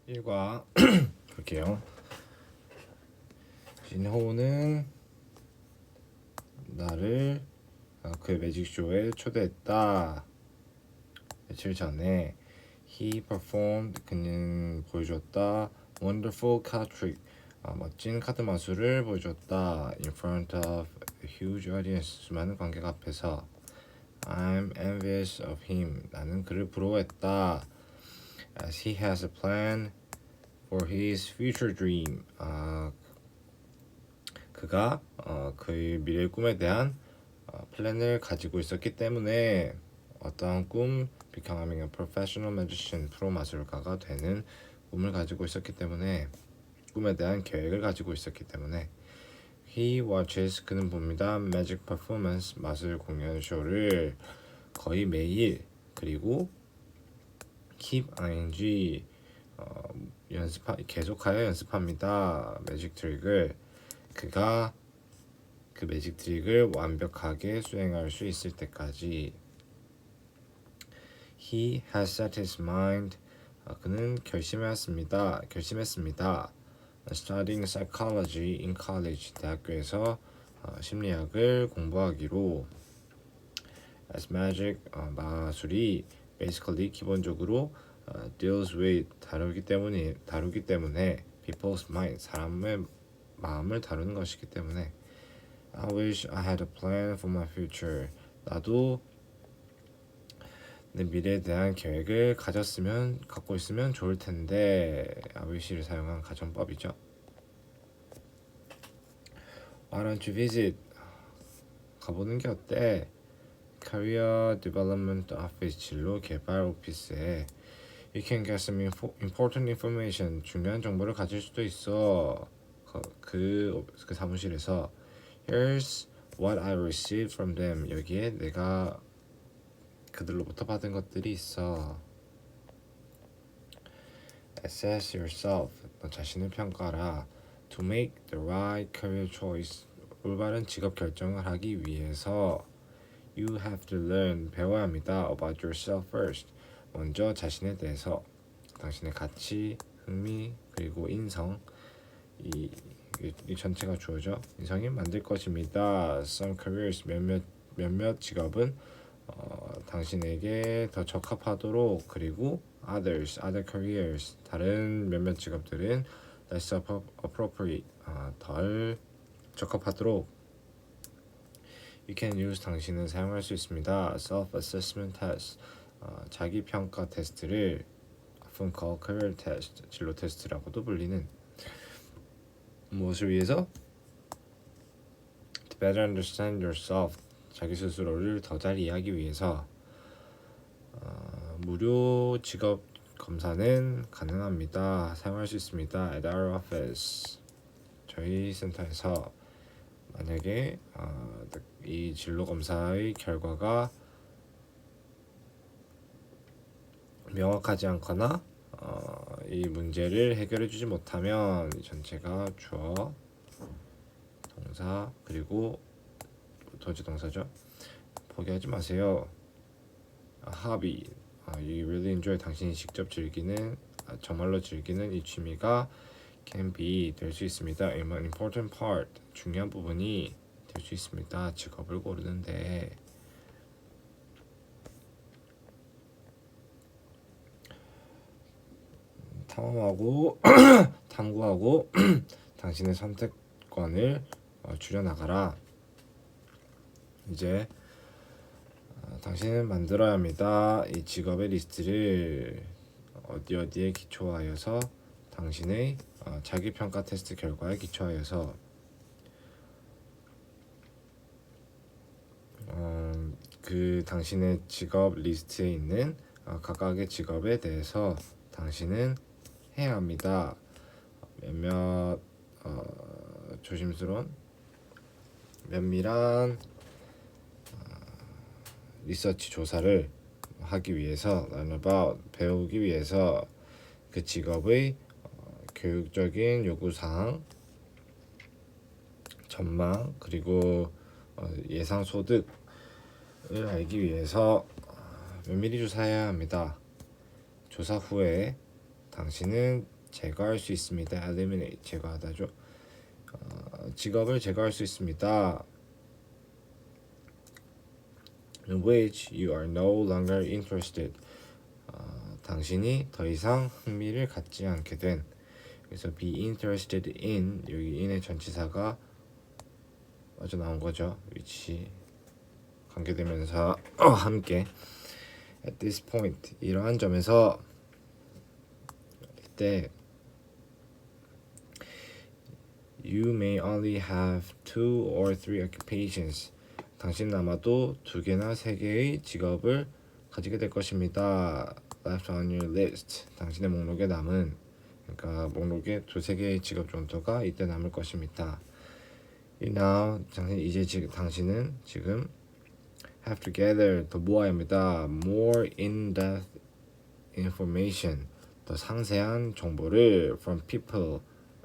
1과 볼게요. 진호는 나를 그 매직쇼에 초대했다. 며칠 전에 He performed 그는 보여줬다. Wonderful card trick 멋진 카드 마술을 보여줬다. In front of a huge audience 수많은 관객 앞에서 I'm envious of him 나는 그를 부러워했다. As he has a plan for his future dream 그가 그의 미래 꿈에 대한 플랜을 가지고 있었기 때문에 어떠한 꿈 becoming a professional magician 프로 마술가가 되는 꿈을 가지고 있었기 때문에 꿈에 대한 계획을 가지고 있었기 때문에 He watches 그는 봅니다. Magic performance 마술 공연 쇼를 거의 매일 그리고 keep ing 계속하여 연습합니다. 매직 트릭을 그가 그 매직 트릭을 완벽하게 수행할 수 있을 때까지 He has set his mind 그는 결심했습니다. Studying psychology in college 대학교에서 심리학을 공부하기로 As magic 마술이 basically 기본적으로 deals with 다루기 때문에 people's mind 사람의 마음을 다루는 것이기 때문에 I wish I had a plan for my future 나도 내 미래에 대한 계획을 갖고 있으면 좋을 텐데 I wish를 사용한 가정법이죠. Why don't you visit? 가보는 게 어때? Career Development Office 진로 개발 오피스에 You can get some important information 중요한 정보를 가질 수도 있어. 그 사무실에서 Here's what I received from them. 여기에 내가 그들로부터 받은 것들이 있어. Assess yourself. 너 자신을 평가하라. To make the right career choice. 올바른 직업 결정을 하기 위해서 You have to learn. 배워야 합니다. About yourself first. 먼저 자신에 대해서 당신의 가치, 흥미, 그리고 인성 이 전체가 주어져 인성이 만들 것입니다. Some careers 몇몇 직업은 당신에게 더 적합하도록 그리고 other careers 다른 몇몇 직업들은 less appropriate 덜 적합하도록 You can use 당신은 사용할 수 있습니다. Self-assessment test 자기 평가 테스트를 often called career test 진로 테스트라고도 불리는 무엇을 위해서? To better understand yourself 자기 스스로를 더 잘 이해하기 위해서 무료 직업 검사는 가능합니다. 사용할 수 있습니다. At our office 저희 센터에서 만약에 이 진로 검사의 결과가 명확하지 않거나 이 문제를 해결해 주지 못하면 전체가 주어, 동사 그리고 도지 동사죠. 포기하지 마세요. hobby you really enjoy 당신이 직접 즐기는 정말로 즐기는 이 취미가 can be 될 수 있습니다. an important part 중요한 부분이 될 수 있습니다. 직업을 고르는데 탐구하고 당신의 선택권을 줄여나가라. 이제 당신은 만들어야 합니다. 이 직업의 리스트를 어디에 기초하여서 당신의 자기평가 테스트 결과에 기초하여서 그 당신의 직업 리스트에 있는 각각의 직업에 대해서 당신은 해야 합니다. 몇몇 조심스러운 면밀한 리서치 조사를 하기 위해서 learn about 배우기 위해서 그 직업의 교육적인 요구사항, 전망 그리고 예상 소득을 알기 위해서 면밀히 조사해야 합니다. 조사 후에 당신은 제거할 수 있습니다. eliminate 제거하다죠. 직업을 제거할 수 있습니다. in which you are no longer interested. 당신이 더 이상 흥미를 갖지 않게 된. 그래서 be interested in 여기 in의 전치사가 먼저 나온 거죠. which 관계대명사 함께 at this point 이러한 점에서 이때 you may only have 2 or 3 occupations. 당신은 아마도 2개나 3개의 직업을 가지게 될 것입니다. left on your list. 당신의 목록에 남은 그러니까 목록에 2, 3개의 직업 정도가 이때 남을 것입니다. now 당신은 지금 have to gather 더 모아야 합니다. more in-depth information 더 상세한 정보를 from people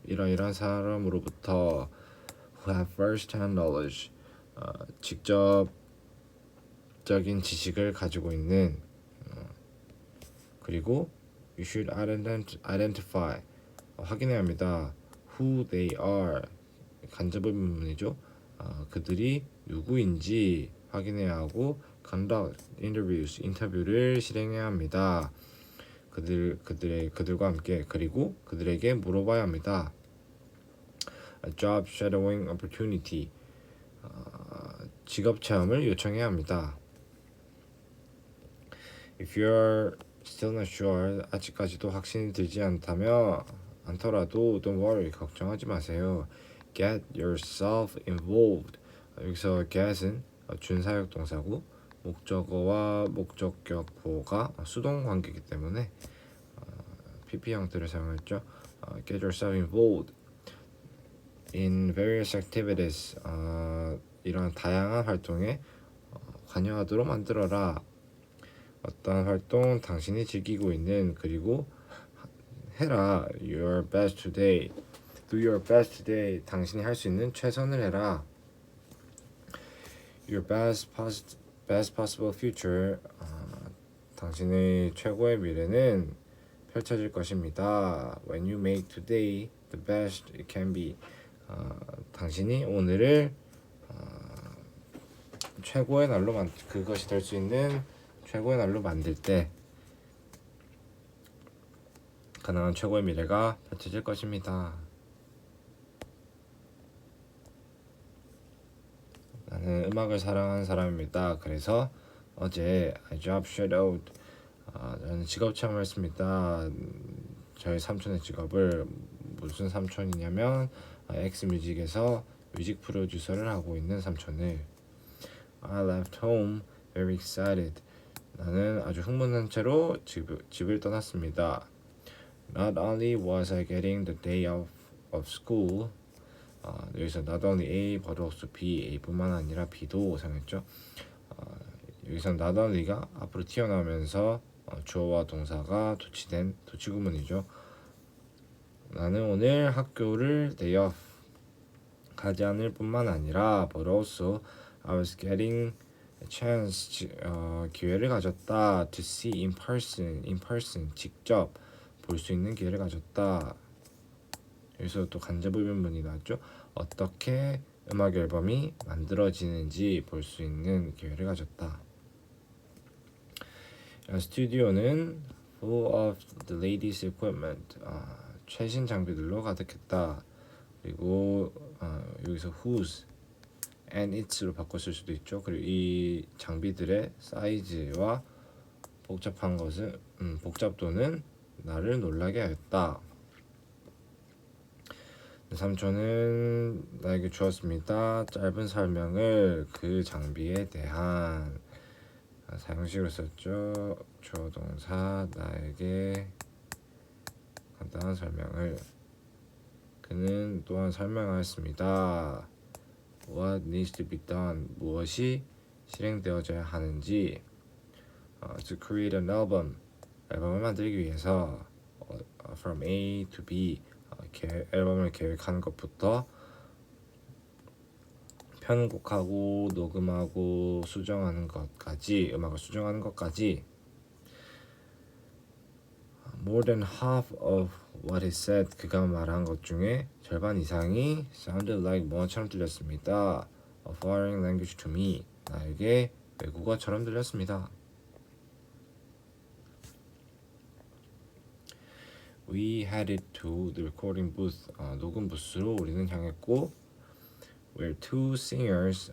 이러이러한 사람으로부터 who have first-hand knowledge 직접적인 지식을 가지고 있는 그리고 you should identify 확인해야 합니다. who they are 간접의 부분이죠. 그들이 누구인지 확인해야 하고 conduct interviews 인터뷰를 실행해야 합니다. 그들과 함께 그리고 그들에게 물어봐야 합니다. A job shadowing opportunity 직업 체험을 요청해야 합니다. If you're still not sure 아직까지도 확신이 들지 않더라도 don't worry 걱정하지 마세요. Get yourself involved 여기서 get은 준사역 동사고 목적어와 목적격 보호가 수동 관계이기 때문에 PP 형태를 사용했죠. Get yourself involved in various activities 이런 다양한 활동에 관여하도록 만들어라. 어떤 활동 당신이 즐기고 있는 그리고 해라. Your best today. Do your best today. 당신이 할 수 있는 최선을 해라. Your best possible future. 당신의 최고의 미래는 펼쳐질 것입니다. When you make today the best it can be. 당신이 오늘을 최고의 날로 그것이 될 수 있는 최고의 날로 만들 때 가능한 최고의 미래가 펼쳐질 것입니다. 나는 음악을 사랑하는 사람입니다. 그래서 어제 I job shadowed 저는 직업 체험을 했습니다. 저희 삼촌의 직업을 무슨 삼촌이냐면 엑스뮤직에서 뮤직 프로듀서를 하고 있는 삼촌을 I left home very excited. 나는 아주 흥분한 채로 집을 떠났습니다. Not only was I getting the day of school 여기서 not only A, but also B, A뿐만 아니라 B도 사용했죠. 여기서 not only가 앞으로 튀어나오면서 주어와 동사가 도치된 도치구문이죠. 나는 오늘 학교를 day off 가지 않을 뿐만 아니라 but also I was getting a chance 기회를 가졌다 to see in person 직접 볼 수 있는 기회를 가졌다. 여기서 또 간접의문문이 나왔죠. 어떻게 음악 앨범이 만들어지는지 볼 수 있는 기회를 가졌다. 스튜디오는 full of the latest equipment 최신 장비들로 가득했다. 그리고 여기서 whose and its로 바꿨을 수도 있죠. 그리고 이 장비들의 사이즈와 복잡도는 나를 놀라게 하였다. 삼촌은 나에게 주었습니다. 짧은 설명을 그 장비에 대한 사용식으로 썼죠. 주어 동사 나에게 간단한 설명을 그는 또한 설명하였습니다. What needs to be done 무엇이 실행되어져야 하는지 to create an album 앨범을 만들기 위해서 from A to B 앨범을 계획하는 것부터 편곡하고 녹음하고 수정하는 것까지 음악을 수정하는 것까지 More than half of what he said. 그가 말한 것 중에 절반 이상이 sounded like 뭐처럼 들렸습니다. A foreign language to me. 나에게 외국어처럼 들렸습니다. We headed to the recording booth. 녹음 부스로 우리는 향했고 where two singers,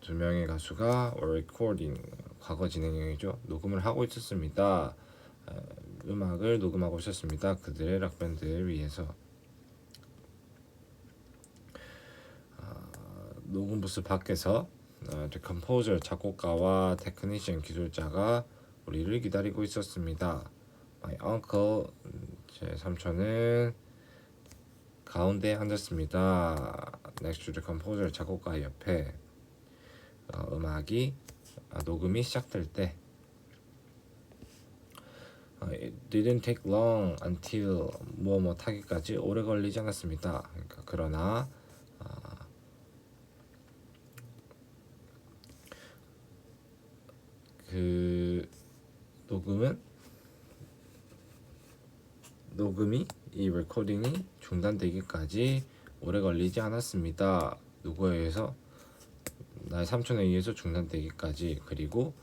두 명의 가수가 were recording, 과거 진행형이죠. 녹음을 하고 있었습니다. 음악을 녹음하고 있었습니다. 그들의 락밴드를 위해서. 녹음 부스 밖에서 the composer, 작곡가와 technician, 기술자가 우리를 기다리고 있었습니다. My uncle, 제 삼촌은 가운데 앉았습니다. Next to the composer, 작곡가 옆에. 녹음이 시작될 때 It didn't take long until 뭐뭐 타기까지 오래 걸리지 않았습니다. 그러니까 그러나 그 녹음이 이 레코딩이 중단되기까지 오래 걸리지 않았습니다. 누구에 의해서? 나의 삼촌에 의해서 중단되기까지, 그리고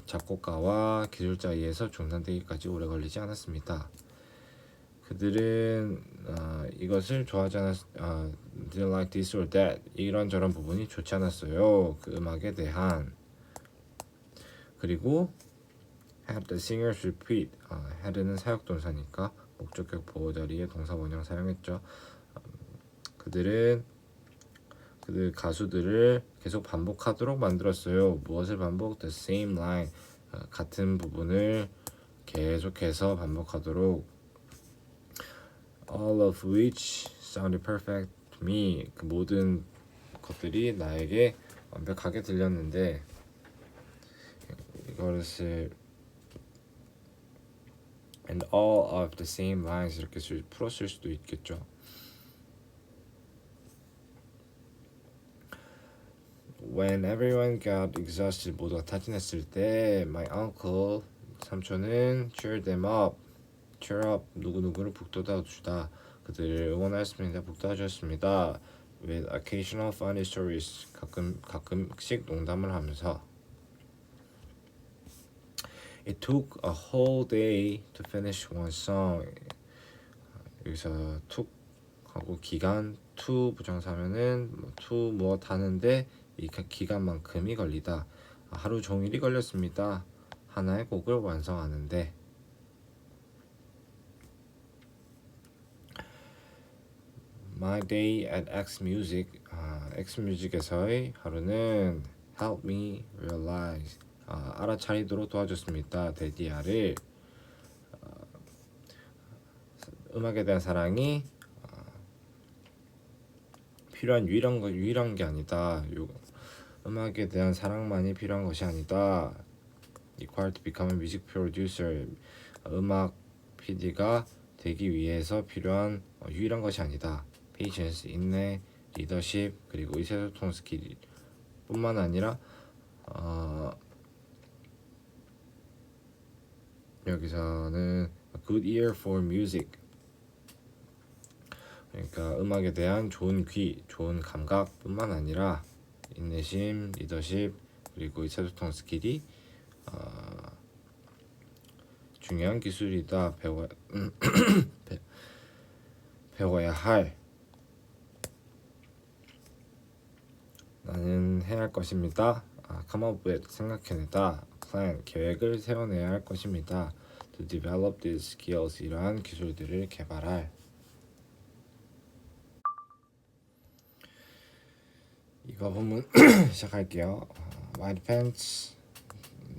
작곡가와 기술자에 의해서 중단되기까지 오래 걸리지 않았습니다. 그들은 이것을 좋아하지 didn't like this or that, 이런저런 부분이 좋지 않았어요. 그 음악에 대한. 그리고 had the singers repeat, had는 사역동사니까 목적격 보호 자리에 동사 원형 사용했죠. 그들 가수들을 계속 반복하도록 만들었어요. 무엇을 반복? The same line, 같은 부분을 계속해서 반복하도록. All of which sounded perfect to me. 그 모든 것들이 나에게 완벽하게 들렸는데, 이것을 and all of the same lines 이렇게 풀었을 수도 있겠죠. When everyone got exhausted, 모두가 타진했을 때 my uncle, 삼촌은 cheer them up, cheer up, 누구누구를 북돋아주다, 그들을 응원하였습니다. 북돋아주었습니다. With occasional funny stories, 가끔씩 농담을 하면서. It took a whole day to finish one song. 여기서 took 하고 기간, to 부정사면은 to 무엇 하는데 이 기간만큼이 걸리다. 하루 종일이 걸렸습니다. 하나의 곡을 완성하는데. My day at X Music, X Music에서의 하루는 help me realize, 알아차리도록 도와줬습니다. 데디아를. 음악에 대한 사랑이 필요한 유일한 게 아니다. 음악에 대한 사랑만이 필요한 것이 아니다. Required to become a music producer, 음악 PD가 되기 위해서 필요한 유일한 것이 아니다. Patience, 인내, 리더십, 그리고 의사소통 스킬 뿐만 아니라 여기서는 a good ear for music, 그러니까 음악에 대한 좋은 귀, 좋은 감각뿐만 아니라 인내심, 리더십, 그리고 의사소통 스킬이 중요한 기술이다. 배워야 할. 나는 해야 할 것입니다. come up with, 생각해내다. plan, 계획을 세워내야 할 것입니다. to develop these skills, 이러한 기술들을 개발할. 이거 본문 시작할게요. White pants,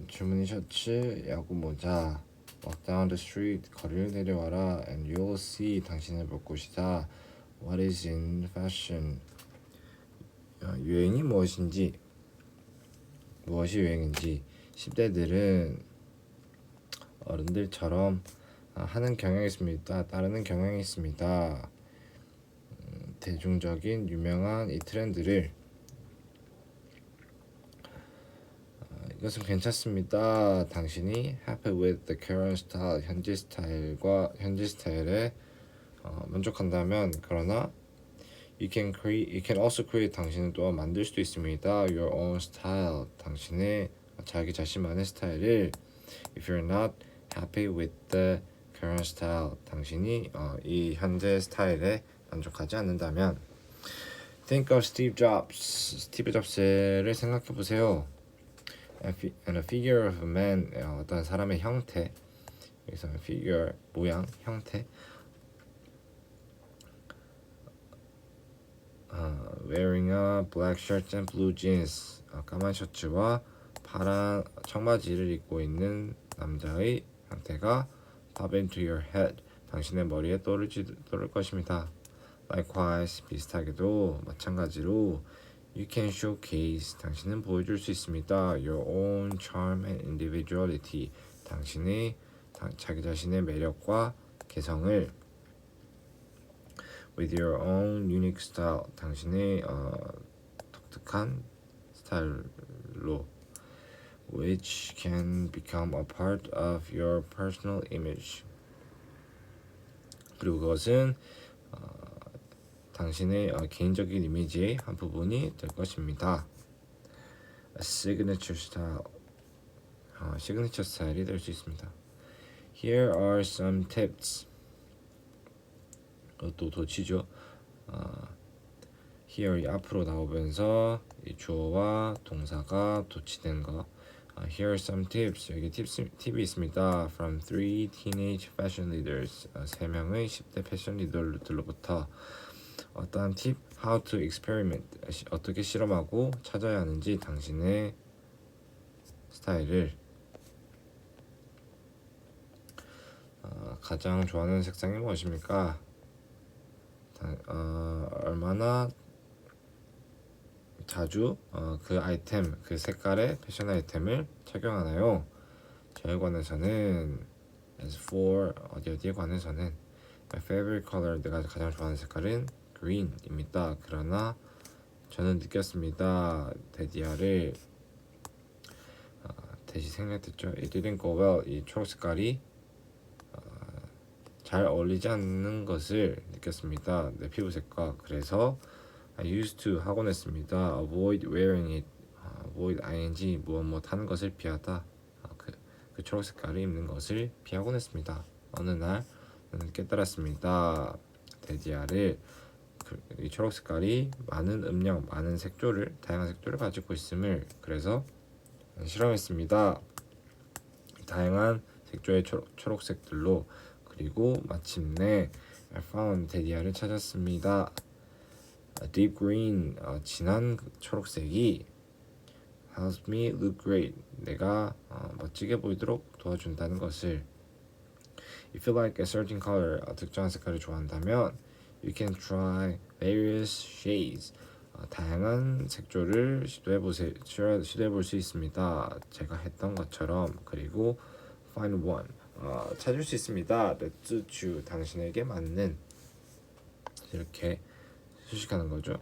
줄무늬 셔츠, 야구 모자. Walk down the street, 거리를 내려와라. And you'll see, 당신을 볼 것이다. What is in fashion, 유행이 무엇이 유행인지. 10대들은 어른들처럼 하는 경향이 있습니다. 따르는 경향이 있습니다. 대중적인 유명한 이 트렌드를 이것은 괜찮습니다. 당신이 happy with the current style, 현재 스타일에 만족한다면, 그러나 you can also create, 당신은 또한 만들 수도 있습니다. your own style, 당신의 자기 자신만의 스타일을. if you're not happy with the current style, 당신이 이 현재 스타일에 만족하지 않는다면. think of Steve Jobs, 스티브 잡스를 생각해 보세요. and a figure of a man, 어떤 사람의 형태, 여기서 figure 모양, 형태. wearing a black shirt and blue jeans, 까만 셔츠와 파란 청바지를 입고 있는 남자의 형태가 pop into your head, 당신의 머리에 떠오를 것입니다. likewise, 비슷하게도 마찬가지로 you can showcase, 당신은 보여줄 수 있습니다. your own charm and individuality, 당신의 자기 자신의 매력과 개성을. with your own unique style, 당신의 독특한 스타일로. which can become a part of your personal image, 그리고 그것은 당신의 개인적인 이미지의 한 부분이 될 것입니다. a signature style, 시그니처 스타일이 될 수 있습니다. Here are some tips. 또 도치죠. here 이 앞으로 나오면서 이 주어와 동사가 도치된 거. here are some tips. 여기 팁이 있습니다. from 3 teenage fashion leaders. 3명의 10대 패션 리더들로부터. 어떠한 팁? how to experiment. 어떻게 실험하고 찾아야 하는지 당신의 스타일을. 가장 좋아하는 색상이 무엇입니까? 얼마나 자주 그 아이템, 그 색깔의 패션 아이템을 착용하나요? 저에 관해서는 as for 어디에 관해서는 my favorite color, 내가 가장 좋아하는 색깔은 green입니다. 그러나 저는 느꼈습니다. 데디아를 대시 생략됐죠. It didn't go well. 이 초록 색깔이 잘 어울리지 않는 것을 느꼈습니다. 내 피부색과. 그래서 I used to 하곤 했습니다. avoid wearing it. avoid ing 무엇 하는 것을 피하다. 그 초록 색깔을 입는 것을 피하곤 했습니다. 어느 날 저는 깨달았습니다. 데디아를 이 초록 색깔이 많은 음영, 많은 색조를, 다양한 색조를 가지고 있음을. 그래서 실험했습니다. 다양한 색조의 초록색들로. 그리고 마침내 I found, 데디아를 찾았습니다. A deep green, 진한 초록색이 helps me look great, 내가 멋지게 보이도록 도와준다는 것을. If you like a certain color, 특정한 색깔을 좋아한다면 you can try various shades, 다양한 색조를 시도해볼 수 있습니다. 제가 했던 것처럼. 그리고 find one, 찾을 수 있습니다. that suits you, 당신에게 맞는. 이렇게 수식하는 거죠.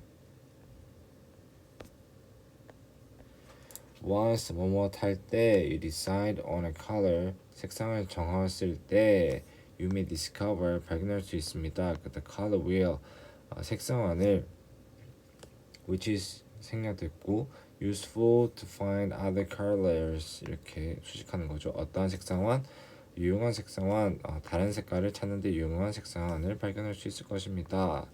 once 뭐뭇 할 때 you decide on a color, 색상을 정했을 때 you may discover, 발견할 수 있습니다. the color wheel, 색상환을 which is 생략됐고 useful to find other colors, 이렇게 수식하는 거죠. 어떠한 색상환? 유용한 색상환, 다른 색깔을 찾는 데 유용한 색상환을 발견할 수 있을 것입니다.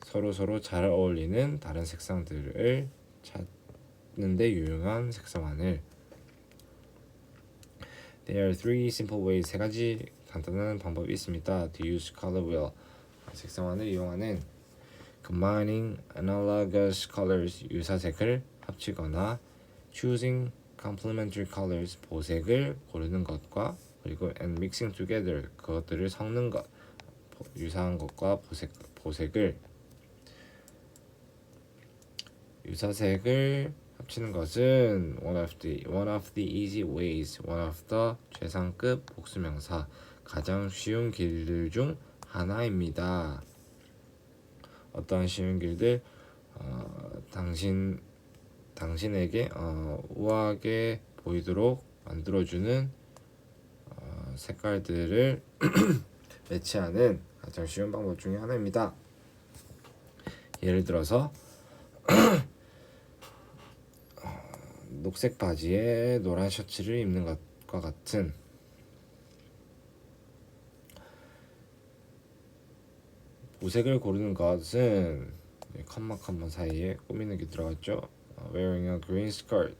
서로 잘 어울리는 다른 색상들을 찾는 데 유용한 색상환을. There are three simple ways, 세 가지 간단한 방법이 있습니다. to use color wheel, 색상환을 이용하는. combining analogous colors, 유사색을 합치거나. choosing complementary colors, 보색을 고르는 것과. 그리고 and mixing together, 그것들을 섞는 것, 유사한 것과 보색을. 유사색을 합치는 것은 one of the easy ways, one of the 최상급 복수명사, 가장 쉬운 길들 중 하나입니다. 어떠한 쉬운 길들? 당신 당신에게 우아하게 보이도록 만들어주는 색깔들을 매치하는 가장 쉬운 방법 중에 하나입니다. 예를 들어서 녹색 바지에 노란 셔츠를 입는 것과 같은 보색을 고르는 것은 컴마 사이에 꾸미는 게 들어갔죠. Wearing a green skirt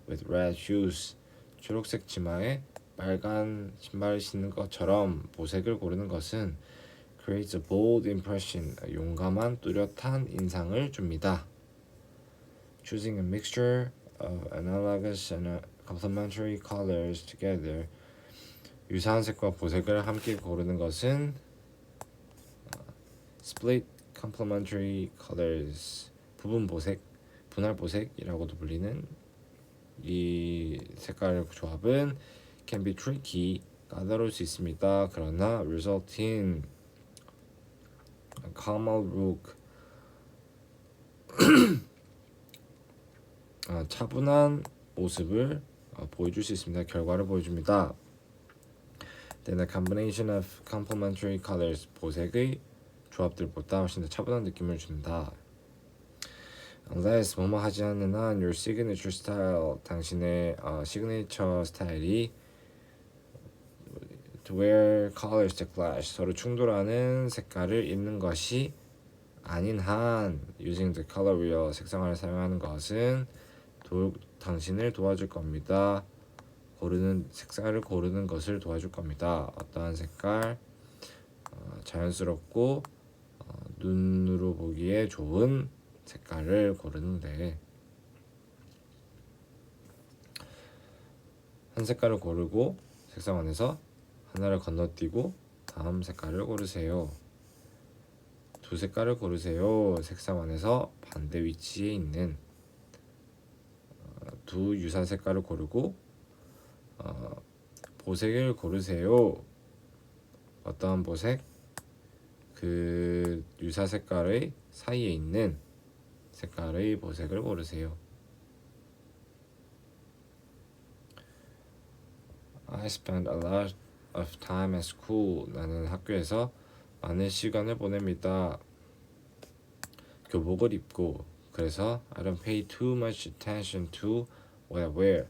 with red shoes. 초록색 치마에 빨간 신발을 신는 것처럼 보색을 고르는 것은 creates a bold impression. 용감한 뚜렷한 인상을 줍니다. Choosing a mixture of analogous and complementary colors together. 유사한 색과 보색을 함께 고르는 것은 split complementary colors. 부분 보색, 분할 보색이라고도 불리는 이 색깔 조합은 can be tricky. 까다로울 수 있습니다. 그러나 result in a calmer look. 차분한 모습을 보여줄 수 있습니다. 결과를 보여줍니다. Then a combination of complementary colors. 보색의 조합들보다 훨씬 더 차분한 느낌을 준다. Unless 뭐뭐 하지 않는 한 your signature style. 당신의 시그니처 스타일이 to wear colors to clash. 서로 충돌하는 색깔을 입는 것이 아닌 한 using the color wheel. 색상을 사용하는 것은 당신을 도와줄 겁니다. 색깔을 고르는 것을 도와줄 겁니다. 어떠한 색깔, 자연스럽고 눈으로 보기에 좋은 색깔을 고르는데 한 색깔을 고르고 색상 안에서 하나를 건너뛰고 다음 색깔을 고르세요. 두 색깔을 고르세요. 색상 안에서 반대 위치에 있는 두 유사 색깔을 고르고 보색을 고르세요. 어떠한 보색? 그 유사 색깔의 사이에 있는 색깔의 보색을 고르세요. I spend a lot of time at school. 나는 학교에서 많은 시간을 보냅니다. 교복을 입고 그래서 I don't pay too much attention to what I wear.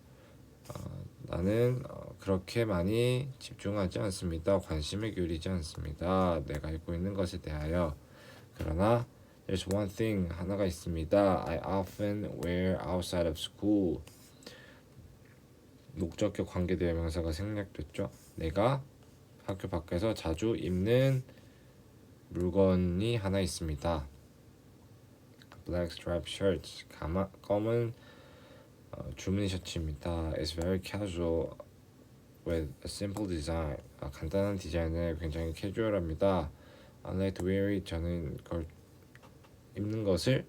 나는 그렇게 많이 집중하지 않습니다. 관심을 기울이지 않습니다. 내가 입고 있는 것에 대하여. 그러나 there's one thing. 하나가 있습니다. I often wear outside of school. 목적격 관계대명사가 생략됐죠. 내가 학교 밖에서 자주 입는 물건이 하나 있습니다. Black striped shirts. 검은 주머니 셔츠입니다. It's very casual with a simple design. 간단한 디자인에 굉장히 캐주얼합니다. I like to wear it. 저는 그걸 입는 것을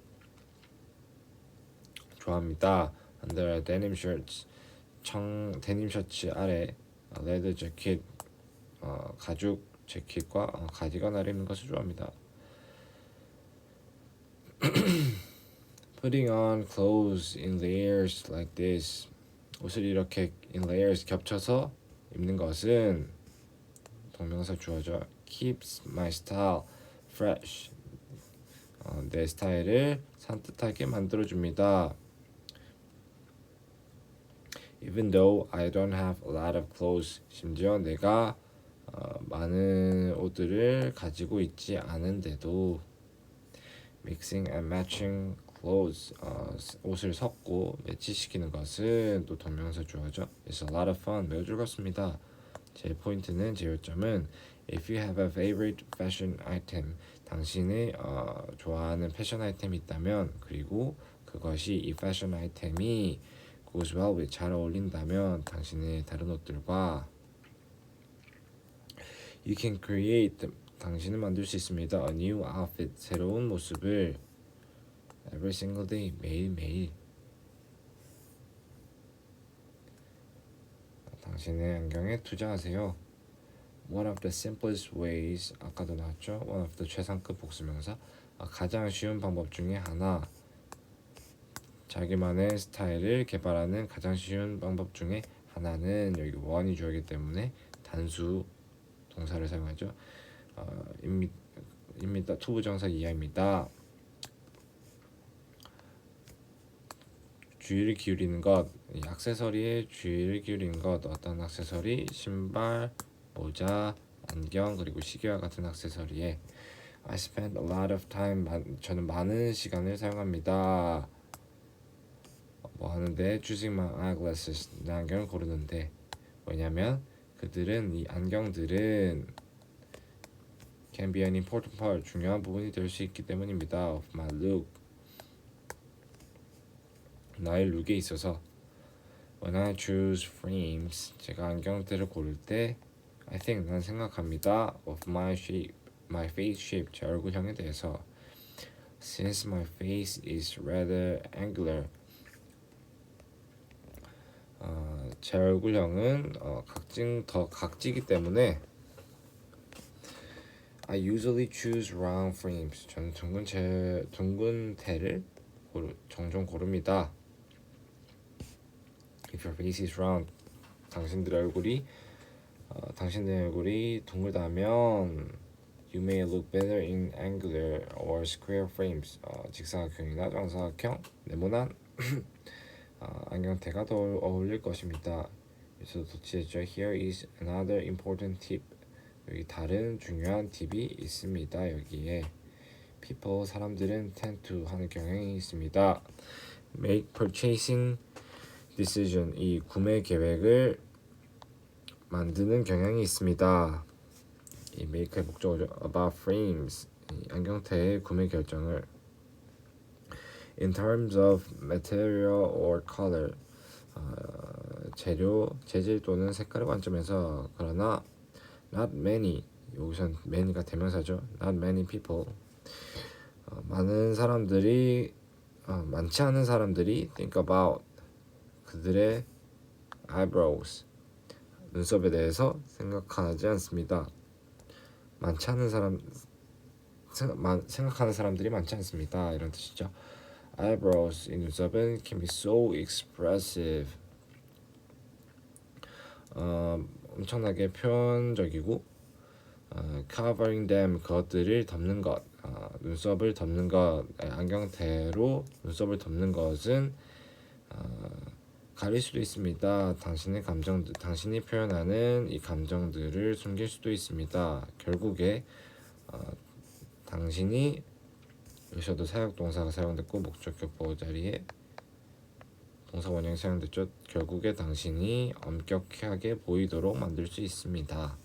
좋아합니다. Under a denim shirts. 데님 셔츠 아래 레더 재킷, 가죽 재킷과 가디건 아래 입는 것을 좋아합니다. Putting on clothes in layers like this. 옷을 이렇게 in layers 겹쳐서 입는 것은 동명사 주어죠. Keeps my style fresh. 내 스타일을 산뜻하게 만들어줍니다. Even though I don't have a lot of clothes. 심지어 내가 많은 옷들을 가지고 있지 않은데도 mixing and matching clothes. 옷을 섞고 매치시키는 것은 또 동명사 주어죠. It's a lot of fun. 매우 즐겁습니다. 제 포인트는, 제 요점은 If you have a favorite fashion item. 당신의 좋아하는 패션 아이템이 있다면, 그리고 그것이 이 패션 아이템이 goes well with, 잘 어울린다면 당신의 다른 옷들과 you can create, 당신은 만들 수 있습니다. A new outfit, 새로운 모습을 every single day, 매일매일. 당신의 안경에 투자하세요. One of the simplest ways, 아까도 나왔죠. One of the 최상급 복수명사. 가장 쉬운 방법 중에 하나. 자기만의 스타일을 개발하는 가장 쉬운 방법 중에 하나는 여기 원이 주어이기 때문에 단수 동사를 사용하죠. 입니다. 투부정사 이하입니다. 주의를 기울이는 것, 이 액세서리에 주의를 기울이는 것, 어떤 액세서리, 신발, 모자, 안경, 그리고 시계와 같은 액세서리에 I spend a lot of time, 저는 많은 시간을 사용합니다. 뭐 하는데 choosing my eyeglasses, 내 안경을 고르는데 왜냐면 그들은 이 안경들은 can be an important part, 중요한 부분이 될 수 있기 때문입니다. of my look, 나의 룩에 있어서. When I choose frames, 제가 안경테를 고를 때 I think, 난 생각합니다. of my shape, my face shape, 제 얼굴형에 대해서. Since my face is rather angular, 제 얼굴형은 더 각지기 때문에 I usually choose round frames, 저는 둥근 테를 종종 고릅니다. If your face is round, 당신들의 얼굴이 둥글다면 you may look better in angular or square frames, 직사각형이나 정사각형, 네모난 안경테가 더 어울릴 것입니다. 여기서 도치했죠. Here is another important tip, 여기 다른 중요한 팁이 있습니다. 여기에 people, 사람들은 tend to 하는 경향이 있습니다. make purchasing decision, 이 구매 계획을 만드는 경향이 있습니다. 이 make의 목적어죠. about frames, 이 안경테의 구매 결정을 in terms of material or color, 재료, 재질 또는 색깔의 관점에서. 그러나 not many, 여기선 many가 대명사죠. not many people, 많지 않은 사람들이 think about, 그들의 eyebrows, 눈썹에 대해서 생각하지 않습니다. 생각하는 사람들이 많지 않습니다. 이런 뜻이죠. eyebrows, 이 눈썹은 can be so expressive, 엄청나게 표현적이고 covering them, 그것들을 덮는 것, 눈썹을 덮는 것, 안경테로 눈썹을 덮는 것은 가릴 수도 있습니다. 당신이 표현하는 이 감정들을 숨길 수도 있습니다. 결국에 당신이, 여기서도 사역동사가 사용됐고 목적격 보호 자리에 동사 원형이 사용됐죠. 결국에 당신이 엄격하게 보이도록 만들 수 있습니다.